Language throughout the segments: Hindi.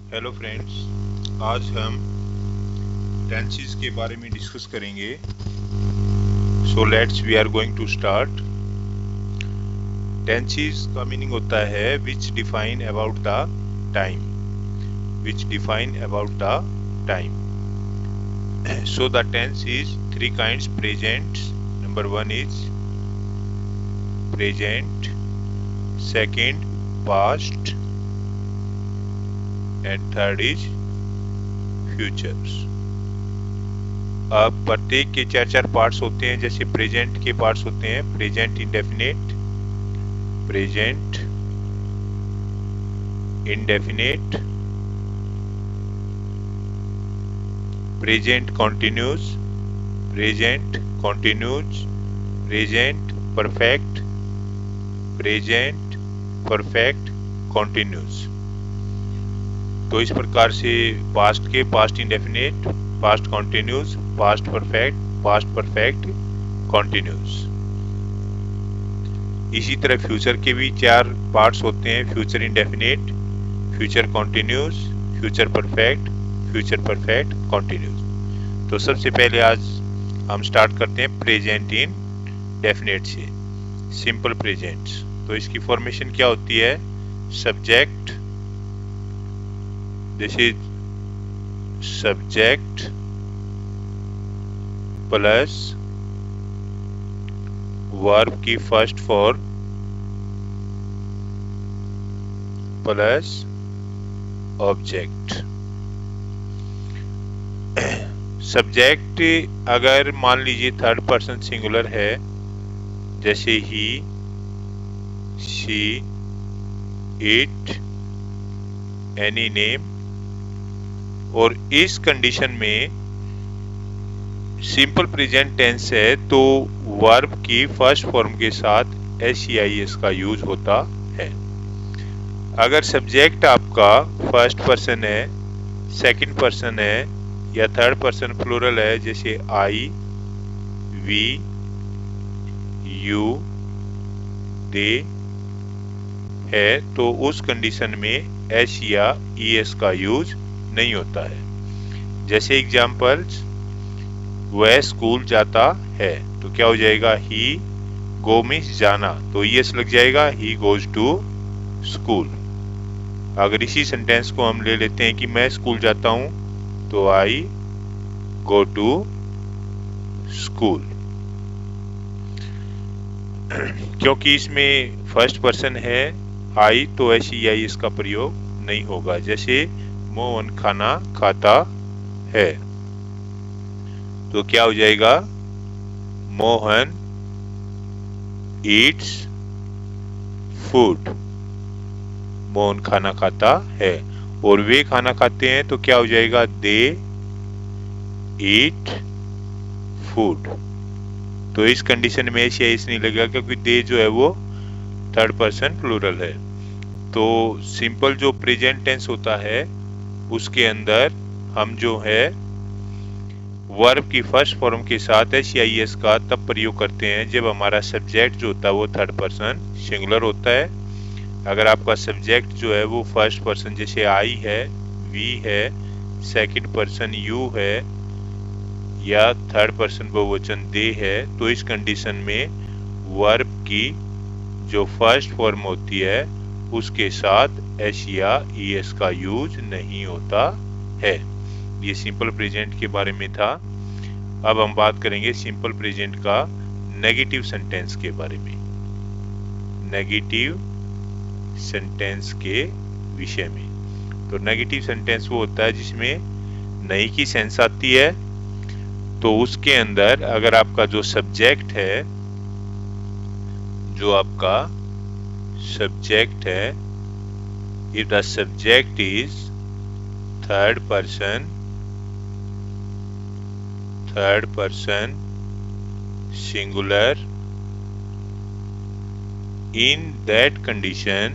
हेलो फ्रेंड्स, आज हम टेंसेस के बारे में डिस्कस करेंगे। So let's we are going to start. Tenses का मीनिंग होता है which define about the time, which define about the time. So the tense is three kinds present. Number one is present, second past and third is futures. अब प्रत्येक के चार चार पार्ट्स होते हैं। जैसे प्रेजेंट के पार्ट्स होते हैं present indefinite, present indefinite, present continuous, present continuous, present perfect, present perfect continuous. तो इस प्रकार से पास्ट के past indefinite, past continuous, past perfect continuous. इसी तरह फ्यूचर के भी चार पार्ट्स होते हैं, future indefinite, future continuous, future perfect continuous. तो सबसे पहले आज हम स्टार्ट करते हैं प्रेजेंट इन डेफिनेट से, सिंपल प्रेजेंट्स। तो इसकी फॉर्मेशन क्या होती है? Subject, this is subject plus verb की first form plus object. Subject अगर मान लीजिए थर्ड पर्सन सिंगुलर है, जैसे ही, शी, इट, एनी नेम, और इस कंडीशन में सिंपल प्रेजेंट टेंस है तो वर्ब की फर्स्ट फॉर्म के साथ एस का यूज होता है। अगर सब्जेक्ट आपका फर्स्ट पर्सन है, सेकंड पर्सन है या थर्ड पर्सन प्लूरल है, जैसे आई, वी, यू, दे है, तो उस कंडीशन में एस या ईएस का यूज नहीं होता है। जैसे एग्जाम्पल्स, वह स्कूल जाता है तो क्या हो जाएगा? ही गो मीन्स जाना, तो ईएस लग जाएगा, ही गोज टू स्कूल। अगर इसी सेंटेंस को हम ले लेते हैं कि मैं स्कूल जाता हूं, तो आई गो टू स्कूल। क्योंकि इसमें फर्स्ट पर्सन है आई, तो एस का प्रयोग नहीं होगा। जैसे मोहन खाना खाता है, तो क्या हो जाएगा? मोहन ईट्स फूड, मोहन खाना खाता है। और वे खाना खाते हैं तो क्या हो जाएगा? दे ईट फूड। तो इस कंडीशन में एस नहीं लगेगा, क्योंकि दे जो है वो थर्ड पर्सन प्लूरल है। तो सिंपल जो प्रेजेंट टेंस होता है उसके अंदर हम जो है वर्ब की फर्स्ट फॉर्म के साथ एस का तब प्रयोग करते हैं जब हमारा सब्जेक्ट जो होता है वो थर्ड पर्सन सिंगुलर होता है। अगर आपका सब्जेक्ट जो है वो फर्स्ट पर्सन, जैसे आई है, वी है, सेकंड पर्सन यू है या थर्ड पर्सन बहुवचन दे है, तो इस कंडीशन में वर्ब की जो फर्स्ट फॉर्म होती है उसके साथ एस या ईएस का यूज नहीं होता है। ये सिंपल प्रेजेंट के बारे में था। अब हम बात करेंगे सिंपल प्रेजेंट का नेगेटिव सेंटेंस के बारे में, नेगेटिव सेंटेंस के विषय में। तो नेगेटिव सेंटेंस वो होता है जिसमें नहीं की सेंस आती है। तो उसके अंदर अगर आपका जो सब्जेक्ट है, जो आपका सब्जेक्ट है, if the subject is third person singular, in that condition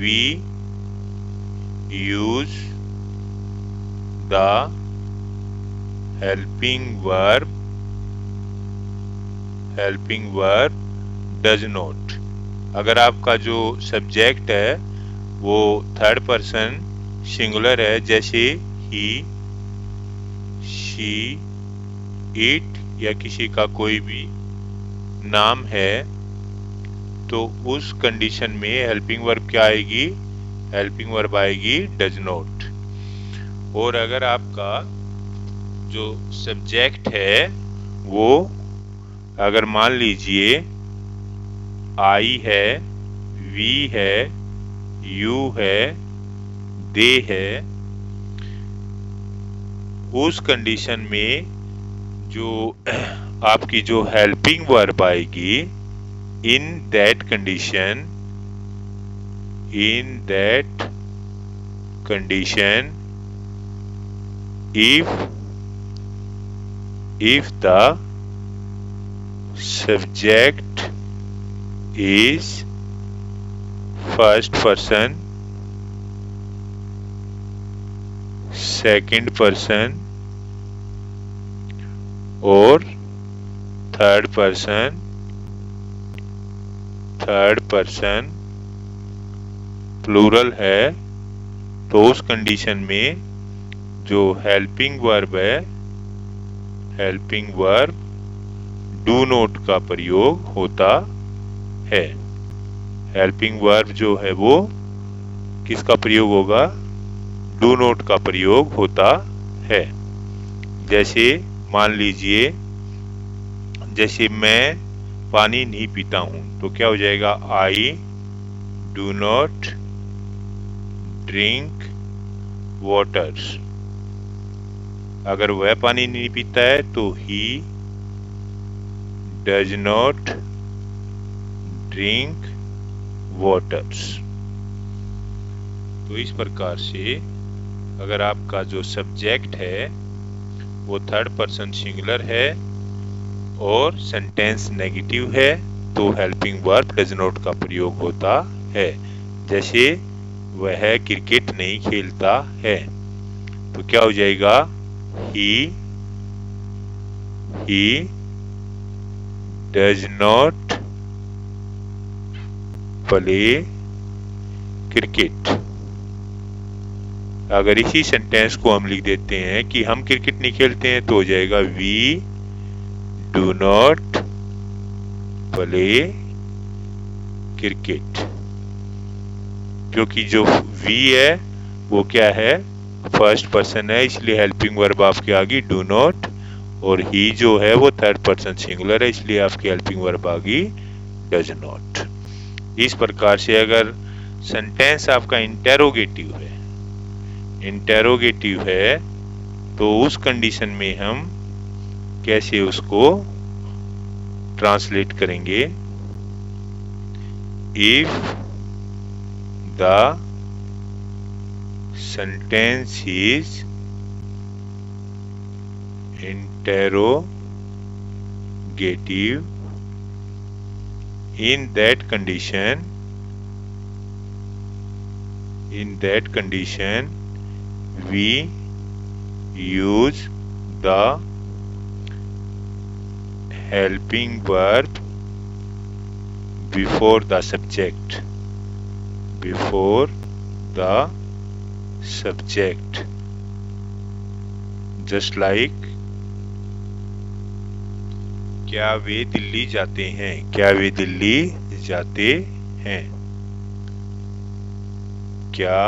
we use the helping verb, does not, अगर आपका जो सब्जेक्ट है वो थर्ड पर्सन सिंगुलर है, जैसे ही, शी, इट या किसी का कोई भी नाम है, तो उस कंडीशन में हेल्पिंग वर्ब क्या आएगी? हेल्पिंग वर्ब आएगी डज नॉट। और अगर आपका जो सब्जेक्ट है वो, अगर मान लीजिए आई है, वी है, यू है, दे है, उस कंडीशन में जो आपकी जो हेल्पिंग वर्ब आएगी, in that condition, if the subject is first person, second person और थर्ड पर्सन प्लूरल है, तो उस कंडीशन में जो हेल्पिंग वर्ब है, हेल्पिंग वर्ब डू नॉट का प्रयोग होता है। हेल्पिंग वर्ब जो है वो किसका प्रयोग होगा? डू नॉट का प्रयोग होता है। जैसे मान लीजिए, जैसे मैं पानी नहीं पीता हूं, तो क्या हो जाएगा? I do not drink water. अगर वह पानी नहीं पीता है तो he does not drink water. तो इस प्रकार से अगर आपका जो सब्जेक्ट है वो थर्ड पर्सन सिंगुलर है और सेंटेंस नेगेटिव है, तो हेल्पिंग वर्ब डज नॉट का प्रयोग होता है। जैसे वह क्रिकेट नहीं खेलता है, तो क्या हो जाएगा? he does not play cricket। अगर इसी सेंटेंस को हम लिख देते हैं कि हम क्रिकेट नहीं खेलते हैं, तो हो जाएगा we do not play cricket। क्योंकि जो we है वो क्या है? फर्स्ट पर्सन है, इसलिए हेल्पिंग वर्ब आपकी आ गई डू नॉट, और ही जो है वो थर्ड पर्सन सिंगुलर है, इसलिए आपकी हेल्पिंग वर्ब आ गई डज नॉट। इस प्रकार से अगर सेंटेंस आपका इंटेरोगेटिव है तो उस कंडीशन में हम कैसे उसको ट्रांसलेट करेंगे? If the sentence is interrogative, in that condition we use the helping verb before the subject, just like क्या वे दिल्ली जाते हैं, क्या वे दिल्ली जाते हैं, क्या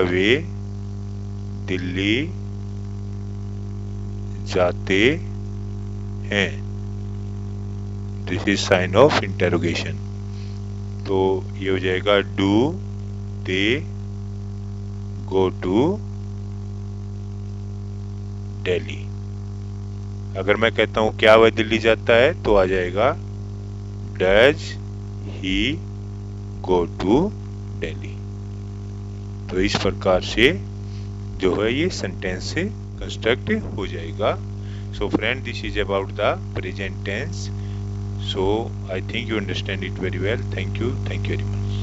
वे दिल्ली जाते हैं। This is sign of interrogation. तो ये हो जाएगा do they go to Delhi. अगर मैं कहता हूं क्या वह दिल्ली जाता है, तो आ जाएगा does he go to Delhi. तो इस प्रकार से जो है ये सेंटेंस से कंस्ट्रक्ट हो जाएगा। So friend, this is about the present tense. So I think you understand it very well. Thank you very much.